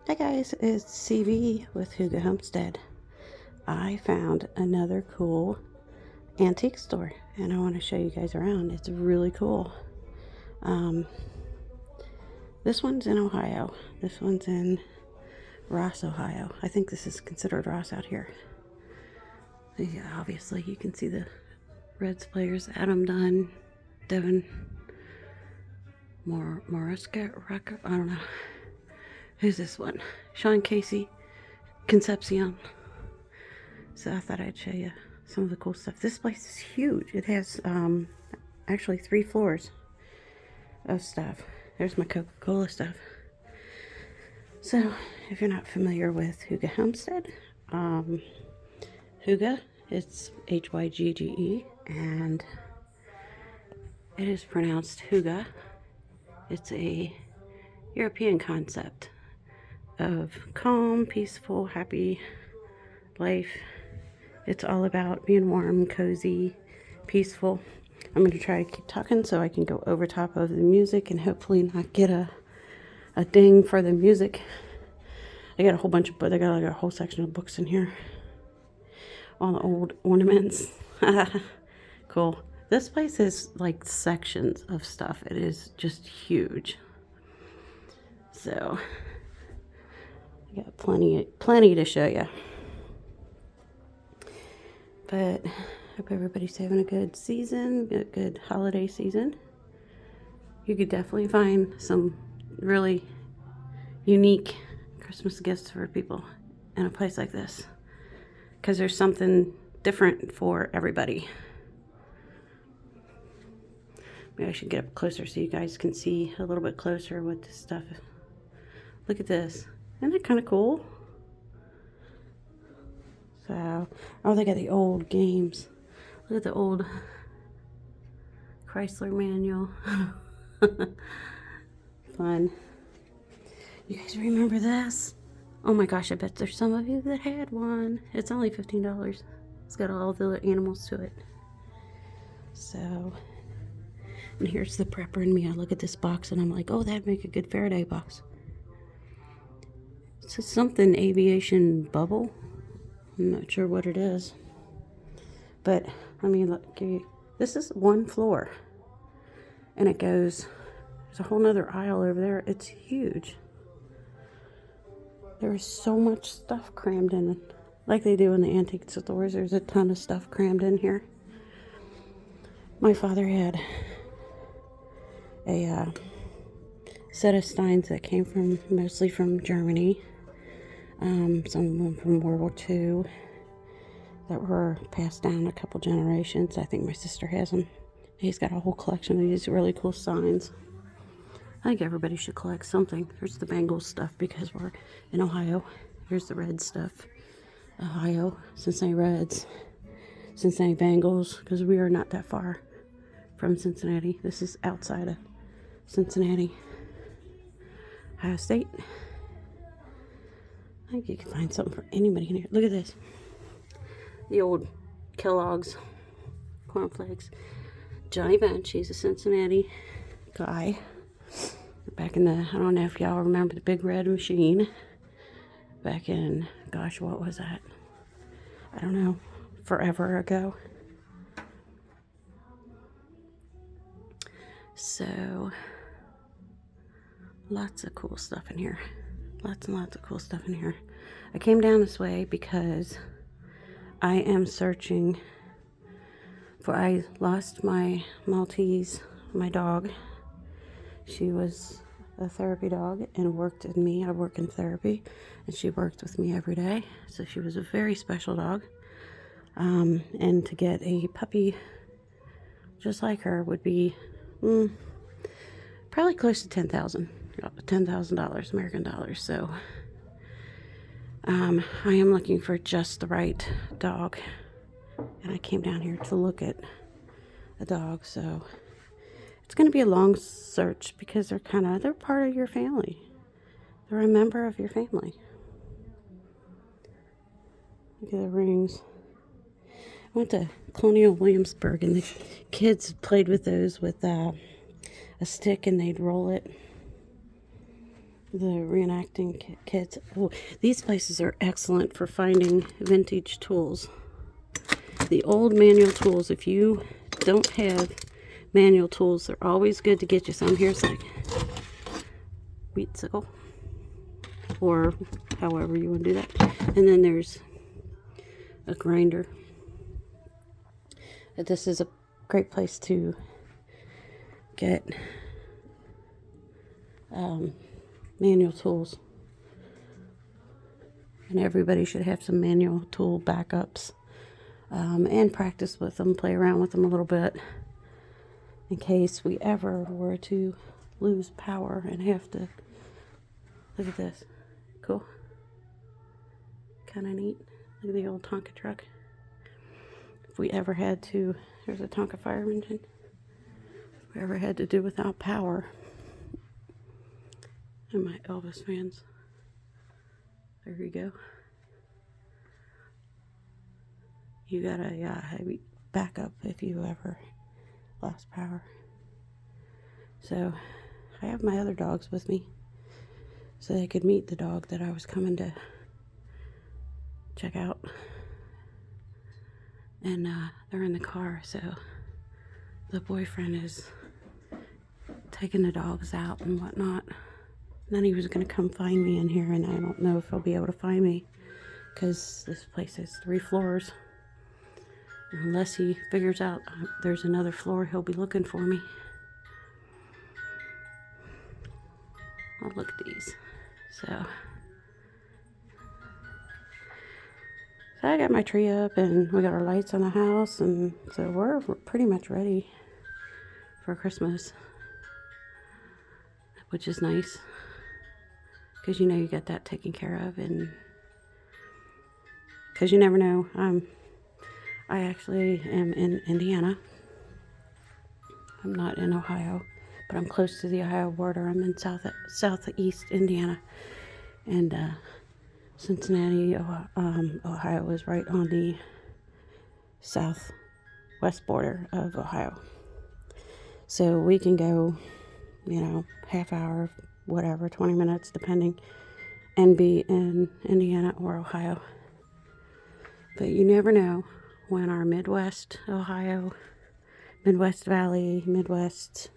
Hi guys, it's CV with Hygge Homestead. I found another cool antique store and I want to show you guys around. It's really cool. Um, this one's in Ohio. This one's in Ross, Ohio. I think this is considered Ross out here. Yeah, obviously you can see the Reds players, Adam Dunn, Devin Morrisca, I don't know. Who's this one? Sean Casey, Concepcion. So I thought I'd show you some of the cool stuff. This place is huge. It has actually 3 floors of stuff. There's my Coca-Cola stuff. So if you're not familiar with Hygge Homestead, Hygge, it's Hygge, and it is pronounced Hygge. It's a European concept of calm, peaceful, happy life. It's all about being warm, cozy, peaceful. I'm going to try to keep talking so I can go over top of the music and hopefully not get a ding for the music. I got a whole bunch of books. I got like a whole section of books in here. All the old ornaments. Cool. This place is like sections of stuff. It is just huge. So I got plenty to show you. But hope everybody's having a good season, a good holiday season. You could definitely find some really unique Christmas gifts for people in a place like this, because there's something different for everybody. Maybe I should get up closer so you guys can see a little bit closer what this stuff is. Look at this. Isn't that kind of cool? So, oh, they got the old games. Look at the old Chrysler manual. Fun. You guys remember this? Oh my gosh, I bet there's some of you that had one. It's only $15. It's got all the animals to it. So, and here's the prepper in me. I look at this box and I'm like, oh, that'd make a good Faraday box. It's something aviation bubble. I'm not sure what it is. But, I mean, look, this is one floor. And it goes, there's a whole nother aisle over there. It's huge. There is so much stuff crammed in it. Like they do in the antique stores, there's a ton of stuff crammed in here. My father had a set of steins that came mostly from Germany. Some of them from World War II that were passed down a couple generations. I think my sister has them. He's got a whole collection of these really cool signs. I think everybody should collect something. There's the Bengals stuff because we're in Ohio. Here's the Red stuff. Ohio, Cincinnati Reds, Cincinnati Bengals, because we are not that far from Cincinnati. This is outside of Cincinnati. Ohio State. I think you can find something for anybody in here. Look at this. The old Kellogg's cornflakes. Johnny Bench, he's a Cincinnati guy. Back in the, I don't know if y'all remember the Big Red Machine. Back in, gosh, what was that? I don't know, forever ago. So, lots of cool stuff in here. Lots and lots of cool stuff in here. I came down this way because I am searching for, I lost my Maltese, my dog. She was a therapy dog and worked with me. I work in therapy, and she worked with me every day. So she was a very special dog. And to get a puppy just like her would be probably close to $10,000 American dollars. So I am looking for just the right dog, and I came down here to look at a dog. So it's going to be a long search because they're part of your family. They're a member of your family. Look at the rings. I went to Colonial Williamsburg, and the kids played with those with a stick, and they'd roll it. the reenacting kits. Oh, these places are excellent for finding vintage tools. The old manual tools, if you don't have manual tools, they're always good to get you some. Here's like wheat sickle, or however you want to do that. And then there's a grinder. This is a great place to get manual tools. And everybody should have some manual tool backups. And practice with them, play around with them a little bit in case we ever were to lose power and have to. Look at this. Cool. Kind of neat. Look at the old Tonka truck. If we ever had to, there's a Tonka fire engine. If we ever had to do without power. And my Elvis fans. There you go. You got a heavy backup if you ever lost power. So I have my other dogs with me so they could meet the dog that I was coming to check out. And they're in the car, so the boyfriend is taking the dogs out and whatnot. And then he was going to come find me in here, and I don't know if he'll be able to find me because this place has 3 floors. Unless he figures out there's another floor, he'll be looking for me. Oh, look at these. So I got my tree up, and we got our lights on the house, and so we're pretty much ready for Christmas, which is nice because you know you got that taken care of, and because you never know. I actually am in Indiana. I'm not in Ohio, but I'm close to the Ohio border. I'm in southeast Indiana, and Cincinnati, Ohio is right on the southwest border of Ohio. So we can go, half hour, whatever, 20 minutes, depending, and be in Indiana or Ohio. But you never know when our Midwest Ohio, Midwest Valley, Midwest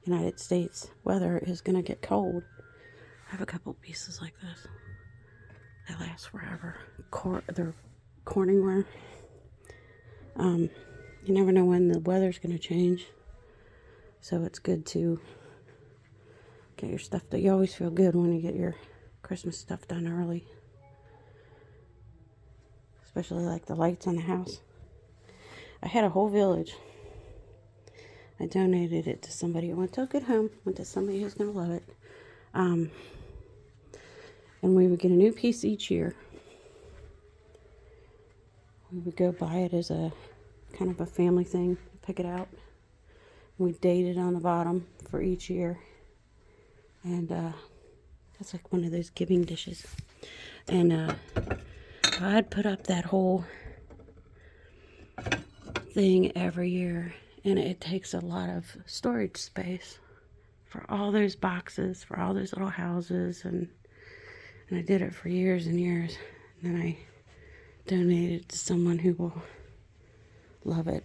United States weather is going to get cold. I have a couple pieces like this. They last forever. They're Corningware. You never know when the weather's going to change. So it's good to get your stuff done. You always feel good when you get your Christmas stuff done early. Especially like the lights on the house. I had a whole village. I donated it to somebody. It went to a good home. Went to somebody who's going to love it. And we would get a new piece each year. We would go buy it as a kind of a family thing. Pick it out. We date it on the bottom for each year. And that's like one of those giving dishes. And I'd put up that whole thing every year, and it takes a lot of storage space for all those boxes, for all those little houses, and I did it for years and years. And then I donated it to someone who will love it,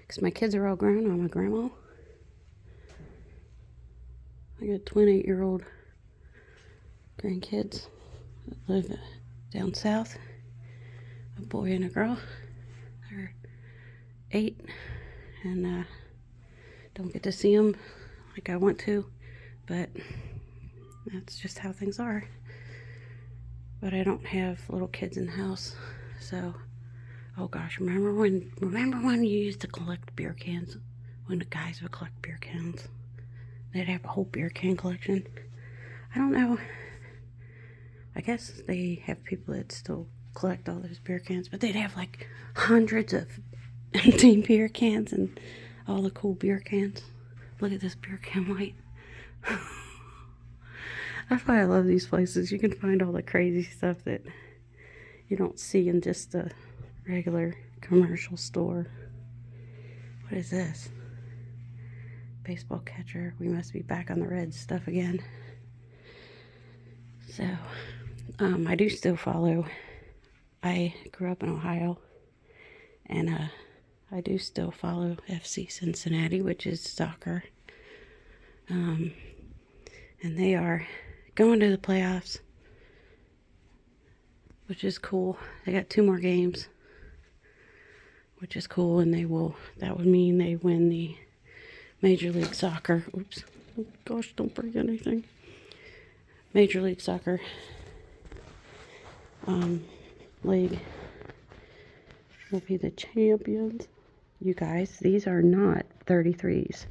because my kids are all grown. I'm a grandma. I got 28-year-old grandkids that live down south, a boy and a girl. They're 8, and don't get to see them like I want to, but that's just how things are. But I don't have little kids in the house, so oh gosh, remember when you used to collect beer cans? When the guys would collect beer cans, they'd have a whole beer can collection. I don't know. I guess they have people that still collect all those beer cans, but they'd have like hundreds of empty beer cans and all the cool beer cans. Look at this beer can light. That's why I love these places. You can find all the crazy stuff that you don't see in just a regular commercial store. What is this? baseball catcher. We must be back on the Reds stuff again. So, I do still follow. I grew up in Ohio, and I do still follow FC Cincinnati, which is soccer. And they are going to the playoffs, which is cool. They got 2 more games, which is cool, and that would mean they win the Major League Soccer. Oops. Oh, gosh, don't break anything. Major League Soccer league will be the champions. You guys, these are not 33s.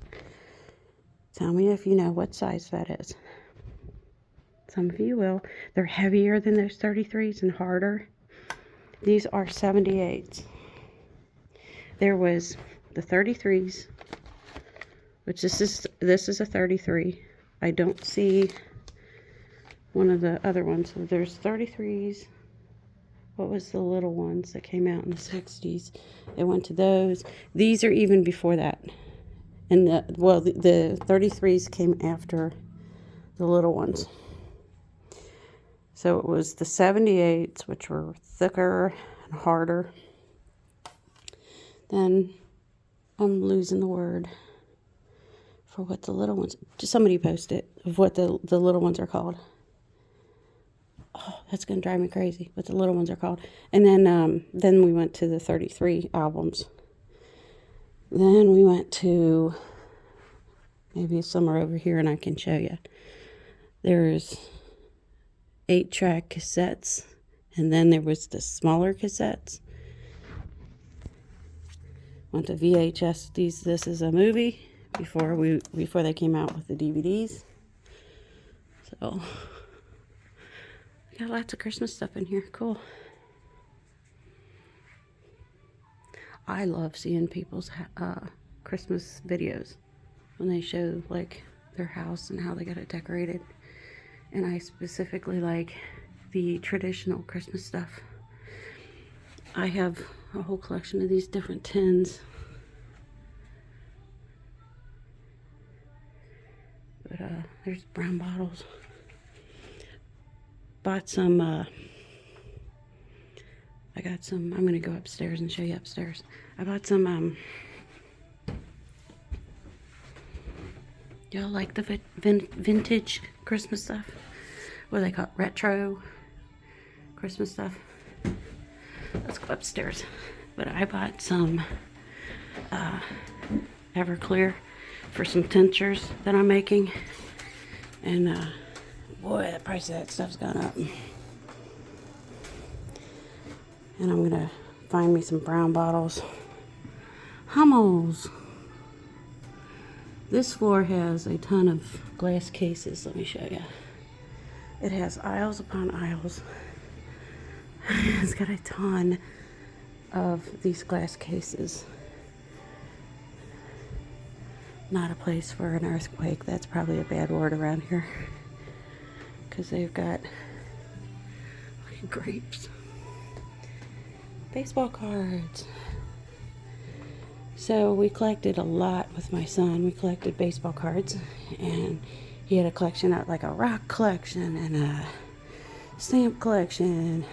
Tell me if you know what size that is. Some of you will. They're heavier than those 33s and harder. These are 78s. There was the 33s, which this is a 33. I don't see one of the other ones. So there's 33s. What was the little ones that came out in the 60s? It went to those. These are even before that. And the 33s came after the little ones. So it was the 78s, which were thicker and harder. Then I'm losing the word for what the little ones, just somebody post it, of what the little ones are called. Oh, that's going to drive me crazy, what the little ones are called. And then we went to the 33 albums. Then we went to, maybe somewhere over here and I can show you. There's 8-track cassettes, and then there was the smaller cassettes. Went to VHS. This is a movie before they came out with the DVDs. So got lots of Christmas stuff in here. Cool. I love seeing people's Christmas videos when they show like their house and how they got it decorated. And I specifically like the traditional Christmas stuff. I have a whole collection of these different tins. But there's brown bottles. Bought some, I got some, I'm going to go upstairs and show you upstairs. I bought some, y'all like the vintage Christmas stuff? What do they call it? Retro Christmas stuff? Let's go upstairs. But I bought some Everclear for some tinctures that I'm making. And boy, the price of that stuff's gone up. And I'm gonna find me some brown bottles. Hummels. This floor has a ton of glass cases. Let me show you. It has aisles upon aisles. It's got a ton of these glass cases. Not a place for an earthquake. That's probably a bad word around here. Because they've got grapes. Baseball cards. So we collected a lot with my son. We collected baseball cards. And he had a collection, like a rock collection and a stamp collection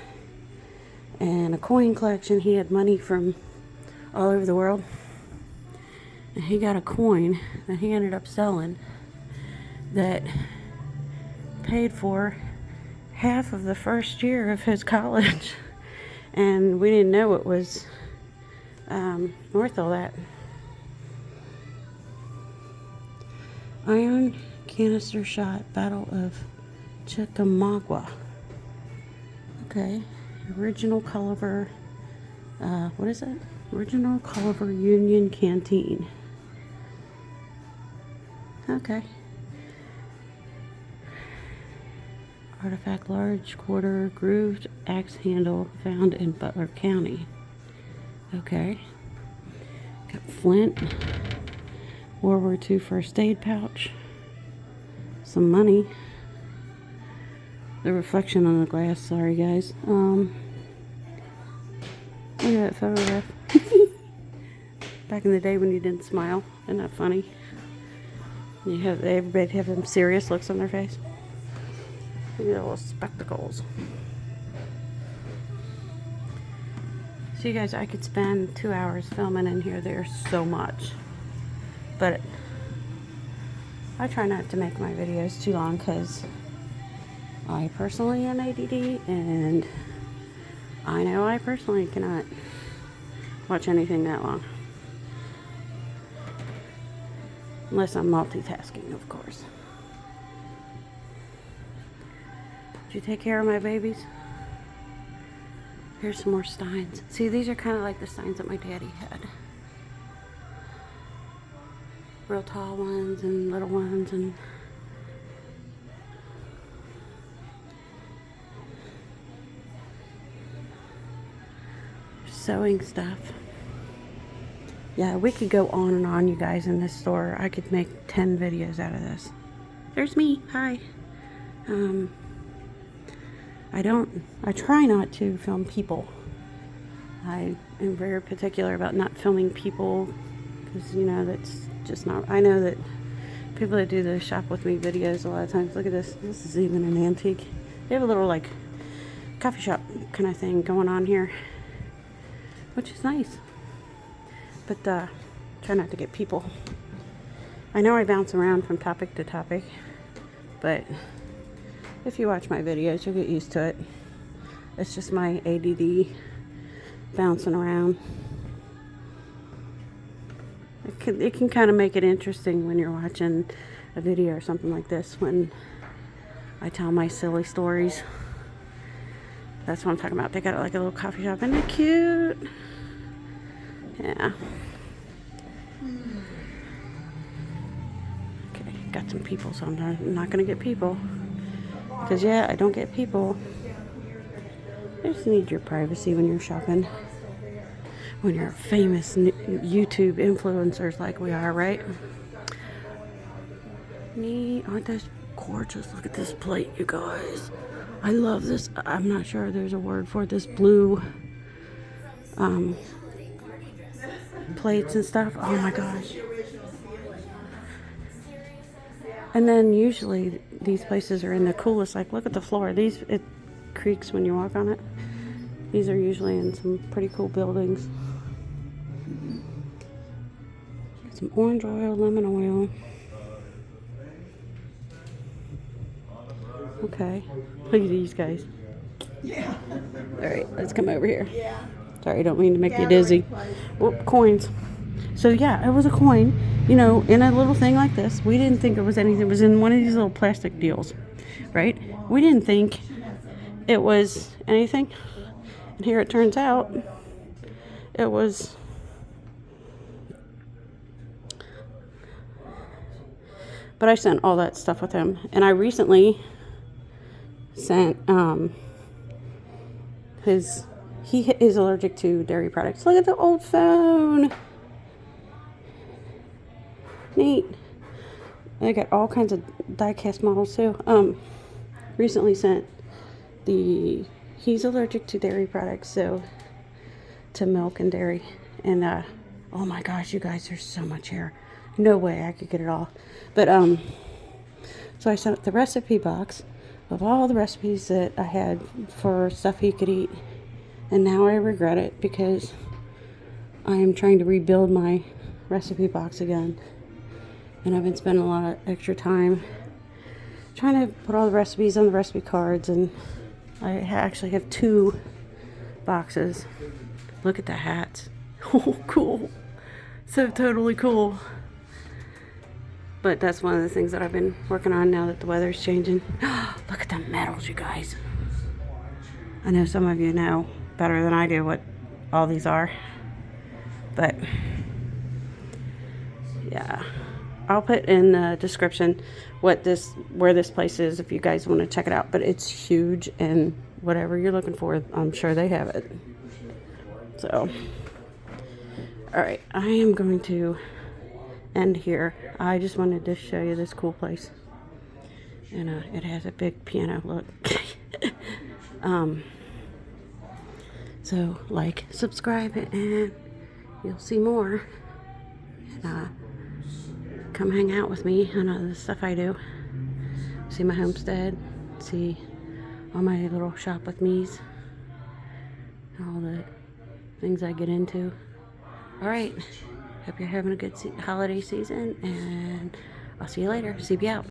and a coin collection. He had money from all over the world. And he got a coin that he ended up selling that paid for half of the first year of his college. And we didn't know it was worth all that. Iron canister shot, Battle of Chickamauga. Okay. Original Culliver, what is it? Original Culliver Union Canteen. Okay. Artifact, large quarter grooved axe handle found in Butler County. Okay. Got flint. World War II first aid pouch. Some money. The reflection on the glass, sorry guys. Look at that photograph. Back in the day when you didn't smile. Isn't that funny? Everybody have them serious looks on their face. Look at little spectacles. So you guys, I could spend 2 hours filming in here. There's so much. But I try not to make my videos too long because I personally am ADD, and I know I personally cannot watch anything that long. Unless I'm multitasking, of course. Did you take care of my babies? Here's some more steins. See, these are kind of like the steins that my daddy had. Real tall ones and little ones, and sewing stuff. Yeah, we could go on and on, you guys, in this store. I could make 10 videos out of this. There's me. Hi. I try not to film people. I am very particular about not filming people because, you know, that's just not, I know that people that do the shop with me videos a lot of times, look at this. This is even an antique. They have a little, like, coffee shop kind of thing going on here, which is nice. But try not to get people. I know I bounce around from topic to topic, but if you watch my videos, you'll get used to it. It's just my ADD bouncing around. It can kind of make it interesting when you're watching a video or something like this, when I tell my silly stories. That's what I'm talking about. They got like a little coffee shop. Isn't it cute? Yeah. Okay, got some people, so I'm not gonna get people. Because, yeah, I don't get people. I just need your privacy when you're shopping. When you're famous YouTube influencers like we are, right? Neat. Aren't those gorgeous? Look at this plate, you guys. I love this. I'm not sure there's a word for it. This blue plates and stuff. Oh my gosh. And then usually these places are in the coolest, like look at the floor. It creaks when you walk on it. These are usually in some pretty cool buildings. Some orange oil, lemon oil. Okay. Look at these guys. Yeah. Alright, let's come over here. Sorry, I don't mean to make you dizzy. Whoop, coins. So yeah, it was a coin, you know, in a little thing like this. We didn't think it was anything. It was in one of these little plastic deals, right? We didn't think it was anything. And here it turns out it was but I sent all that stuff with him. And I recently sent he is allergic to dairy products. Look at the old phone. Neat. I got all kinds of die-cast models too. Recently sent he's allergic to dairy products, so to milk and dairy. And oh my gosh, you guys, there's so much here. No way I could get it all. But so I sent the recipe box of all the recipes that I had for stuff he could eat. And now I regret it because I am trying to rebuild my recipe box again. And I've been spending a lot of extra time trying to put all the recipes on the recipe cards. And I actually have 2 boxes. Look at the hats. Oh, cool. So totally cool. But that's one of the things that I've been working on now that the weather's changing. Look at the medals, you guys. I know some of you know better than I do what all these are. But yeah, I'll put in the description where this place is if you guys want to check it out. But it's huge, and whatever you're looking for, I'm sure they have it. So, all right, I am going to end here. I just wanted to show you this cool place. And it has a big piano, look. So like, subscribe, and you'll see more. And come hang out with me on all the stuff I do. See my homestead, see all my little shop with me's, all the things I get into. Alright, hope you're having a good holiday season, and I'll see you later. CB out.